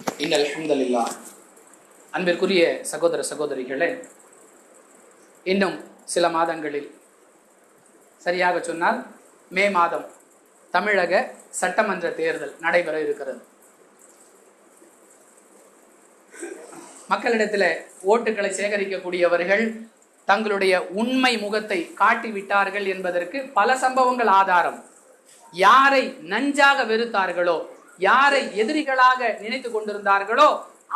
இன்னல் ஹம்துலில்லாஹ். அன்பிற்குரிய சகோதர சகோதரிகளே, இன்னும் சில மாதங்களில், சரியாக சொன்னால் மே மாதம் தமிழக சட்டமன்ற தேர்தல் நடைபெற இருக்கிறது. மக்களிடத்தில் ஓட்டுகளை சேகரிக்கக்கூடியவர்கள் தங்களுடைய உண்மை முகத்தை காட்டிவிட்டார்கள் என்பதற்கு பல சம்பவங்கள் ஆதாரம். யாரை நஞ்சாக வெறுத்தார்களோ, யாரை எதிரிகளாக நினைத்து கொண்டிருந்தார்களோ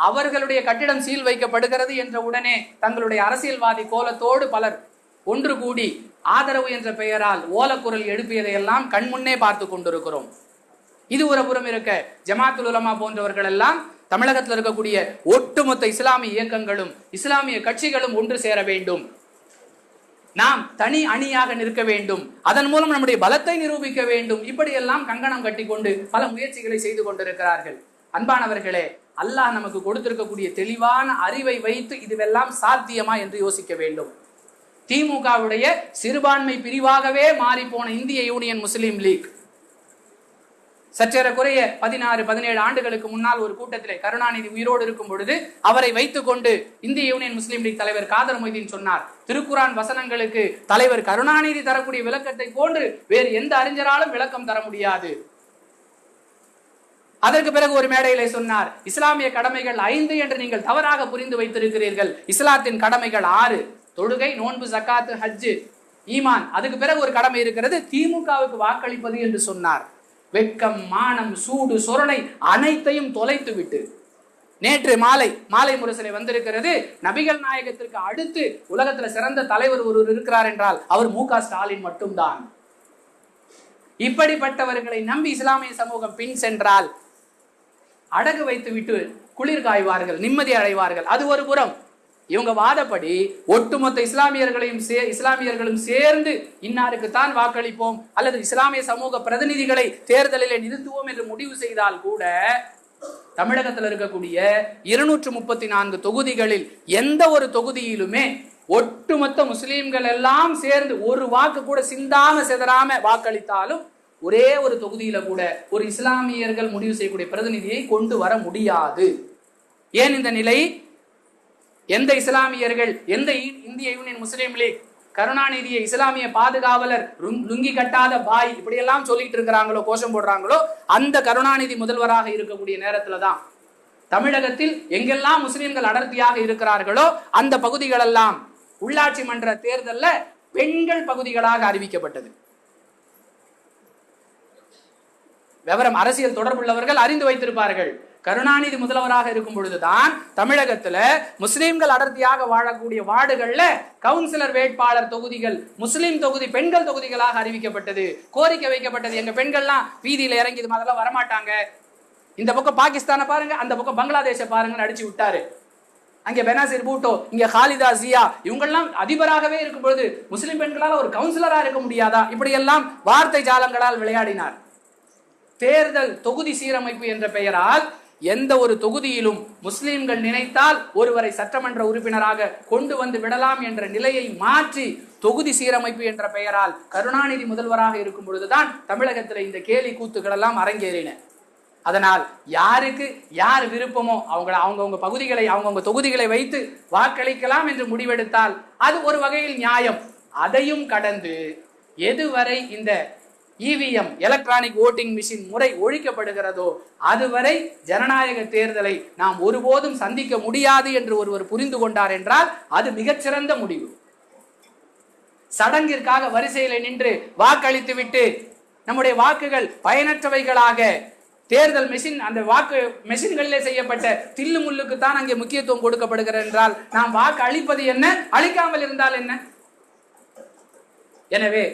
அவர்களுடைய கட்டிடம் சீல் வைக்கப்படுகிறது என்ற உடனே தங்களுடைய அரசியல்வாதி கோலத்தோடு பலர் ஒன்று கூடி ஆதரவு என்ற பெயரால் ஓலக்குரல் எழுப்பியதையெல்லாம் கண்முன்னே பார்த்து கொண்டிருக்கிறோம். இது ஒரு புறம் இருக்க, ஜமாத்துல் உலமா போன்றவர்கள் எல்லாம் தமிழகத்தில் இருக்கக்கூடிய ஒட்டுமொத்த இஸ்லாமிய இயக்கங்களும் இஸ்லாமிய கட்சிகளும் ஒன்று சேர வேண்டும், நாம் தனி அணியாக நிற்க வேண்டும், அதன் மூலம் நம்முடைய பலத்தை நிரூபிக்க வேண்டும், இப்படியெல்லாம் கங்கணம் கட்டி கொண்டு பல முயற்சிகளை செய்து கொண்டிருக்கிறார்கள். அன்பானவர்களே, அல்லாஹ் நமக்கு கொடுத்திருக்கக்கூடிய தெளிவான அறிவை வைத்து இதுவெல்லாம் சாத்தியமா என்று யோசிக்க வேண்டும். திமுகவுடைய சிறுபான்மை பிரிவாகவே மாறி போன இந்திய யூனியன் முஸ்லீம் லீக் சற்றேறக்குறைய 16-17 ஆண்டுகளுக்கு முன்னால் ஒரு கூட்டத்திலே கருணாநிதி உயிரோடு இருக்கும் பொழுது அவரை வைத்துக் கொண்டு இந்திய யூனியன் முஸ்லீம் லீக் தலைவர் காதர் மொய்தீன் சொன்னார், திருக்குரான் வசனங்களுக்கு தலைவர் கருணாநிதி தரக்கூடிய விளக்கத்தை போன்று வேறு எந்த அறிஞராலும் விளக்கம் தர முடியாது. அதற்கு பிறகு ஒரு மேடையிலே சொன்னார், இஸ்லாமிய கடமைகள் 5 என்று நீங்கள் தவறாக புரிந்து வைத்திருக்கிறீர்கள், இஸ்லாத்தின் கடமைகள் 6: தொழுகை, நோன்பு, ஜக்காத்து, ஹஜ்ஜு, ஈமான். அதுக்கு பிறகு ஒரு கடமை இருக்கிறது, திமுகவுக்கு வாக்களிப்பது என்று சொன்னார். வெட்கம், மானம், சூடு, சொரணை அனைத்தையும் தொலைத்து விட்டு நேற்று மாலை முரசிலே வந்திருக்கிறது, நபிகள் நாயகத்திற்கு அடுத்து உலகத்துல சிறந்த தலைவர் ஒருவர் இருக்கிறார் என்றால் அவர் மு.க. ஸ்டாலின் மட்டும்தான். இப்படிப்பட்டவர்களை நம்பி இஸ்லாமிய சமூகம் பின் சென்றால் அடகு வைத்து விட்டு குளிர் காய்வார்கள், நிம்மதி அடைவார்கள். அது ஒரு புறம். இவங்க வாதப்படி ஒட்டுமொத்த இஸ்லாமியர்களும் சேர்ந்து இன்னாருக்கு தான் வாக்களிப்போம் அல்லது இஸ்லாமிய சமூக பிரதிநிதிகளை தேர்தலிலே நிறுத்துவோம் என்று முடிவு செய்தால் கூட தமிழகத்தில் இருக்கக்கூடிய 234 தொகுதிகளில் எந்த ஒரு தொகுதியிலுமே ஒட்டுமொத்த முஸ்லீம்கள் எல்லாம் சேர்ந்து ஒரு வாக்கு கூட சிந்தாம சிதறாம வாக்களித்தாலும் ஒரே ஒரு தொகுதியில கூட ஒரு இஸ்லாமியர்கள் முடிவு செய்யக்கூடிய பிரதிநிதியை கொண்டு வர முடியாது. ஏன் இந்த நிலை? எந்த இஸ்லாமியர்கள், எந்த இந்திய யூனியன் முஸ்லீம் லீக் கருணாநிதியை இஸ்லாமிய பாதுகாவலர், லுங்கி கட்டாத பாய் இப்படியெல்லாம் சொல்லிட்டு இருக்கிறாங்களோ, கோஷம் போடுறாங்களோ, அந்த கருணாநிதி முதல்வராக இருக்கக்கூடிய நேரத்துல தான் தமிழகத்தில் எங்கெல்லாம் முஸ்லீம்கள் அடர்த்தியாக இருக்கிறார்களோ அந்த பகுதிகளெல்லாம் உள்ளாட்சி மன்ற தேர்தலில் பெண்கள் பகுதிகளாக அறிவிக்கப்பட்டது. விவரம் அரசியல் தொடர்புள்ளவர்கள் அறிந்து வைத்திருப்பார்கள். கருணாநிதி முதல்வராக இருக்கும் பொழுதுதான் தமிழகத்துல முஸ்லிம்கள் அடர்த்தியாக வாழக்கூடிய வார்டுகள்ல கவுன்சிலர் வேட்பாளர் தொகுதிகள் முஸ்லிம் தொகுதி, பெண்கள் தொகுதிகளாக அறிவிக்கப்பட்டது. கோரிக்கை வைக்கப்பட்டது, எங்க பெண்கள்லாம் வீதியில இறங்கி அதெல்லாம் வரமாட்டாங்க, இந்த பக்கம் பாகிஸ்தானை பாருங்க, அந்த பக்கம் பங்களாதேஷை பாருங்கன்னு அடிச்சு விட்டாரு. அங்க பெனாசிர் பூட்டோ, இங்க ஹாலிதா ஜியா, இவங்கெல்லாம் அதிபராகவே இருக்கும் பொழுது முஸ்லிம் பெண்களால் ஒரு கவுன்சிலரா இருக்க முடியாதா? இப்படி எல்லாம் வார்த்தை ஜாலங்களால் விளையாடினார். தேர்தல் தொகுதி சீரமைப்பு என்ற பெயரால் எந்த ஒரு தொகுதியிலும் முஸ்லிம்கள் நினைத்தால் ஒருவரை சட்டமன்ற உறுப்பினராக கொண்டு வந்து விடலாம் என்ற நிலையை மாற்றி தொகுதி சீரமைப்பு என்ற பெயரால் கருணாநிதி முதல்வராக இருக்கும் பொழுதுதான் தமிழகத்தில் இந்த கேலி கூத்துக்கள் எல்லாம் அரங்கேறின. அதனால் யாருக்கு யார் விருப்பமோ அவங்கவுங்க பகுதிகளை, அவங்கவுங்க தொகுதிகளை வைத்து வாக்களிக்கலாம் என்று முடிவெடுத்தால் அது ஒரு வகையில் நியாயம். அதையும் கடந்து எதுவரை இந்த இவிஎம், எலக்ட்ரானிக் ஓட்டிங் மிஷின் முறை ஒழிக்கப்படுகிறதோ அதுவரை ஜனநாயக தேர்தலை நாம் ஒருபோதும் சந்திக்க முடியாது என்று ஒருவர் புரிந்து கொண்டார் என்றால் அது மிகச்சிறந்த முடிவு. சடங்கிற்காக வரிசையில் நின்று வாக்களித்து விட்டு நம்முடைய வாக்குகள் பயனற்றவைகளாக தேர்தல் மெஷின், அந்த வாக்கு மெஷின்களிலே செய்யப்பட்ட தில்லு முள்ளுக்கு தான் அங்கே முக்கியத்துவம் கொடுக்கப்படுகிறது என்றால் நாம் வாக்கு அளிப்பது என்ன, அளிக்காமல் இருந்தால் என்ன? எனவே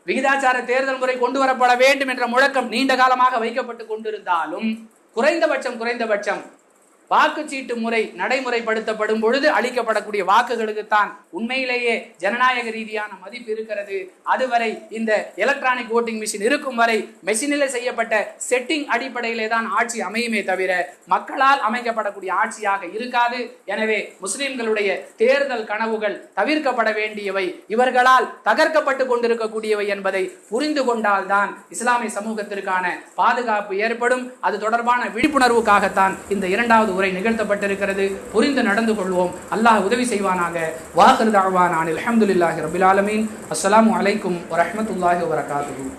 விகிதாச்சார தேர்தல் முறை கொண்டு வரப்பட வேண்டும் என்ற முழக்கம் நீண்ட காலமாக வைக்கப்பட்டு கொண்டிருந்தாலும் குறைந்தபட்சம் வாக்குச்சீட்டு முறை நடைமுறைப்படுத்தப்படும் பொழுது அளிக்கப்படக்கூடிய வாக்குகளுக்குத்தான் உண்மையிலேயே ஜனநாயக ரீதியான மதிப்பு இருக்கிறது. அதுவரை இந்த எலக்ட்ரானிக் ஓட்டிங் மிஷின் இருக்கும் வரை மெஷினில் செய்யப்பட்ட செட்டிங் அடிப்படையிலே தான் ஆட்சி அமையுமே தவிர மக்களால் அமைக்கப்படக்கூடிய ஆட்சியாக இருக்காது. எனவே முஸ்லிம்களுடைய தேர்தல் கனவுகள் தவிர்க்கப்பட வேண்டியவை, இவர்களால் தகர்க்கப்பட்டு கொண்டிருக்கக்கூடியவை என்பதை புரிந்து கொண்டால்தான் இஸ்லாமிய சமூகத்திற்கான பாதுகாப்பு ஏற்படும். அது தொடர்பான விழிப்புணர்வுக்காகத்தான் இந்த இரண்டாவது உரை நிகழ்த்தப்பட்டிருக்கிறது. புரிந்து நடந்து கொள்வோம். அல்லாஹ் உதவி செய்வானாக. வாஹிரு தஅவானா அல்ஹம்துலில்லாஹி ரப்பில் ஆலமீன். அஸ்ஸலாமு அலைக்கும் வரஹ்மத்துல்லாஹி வபரகாத்துஹு.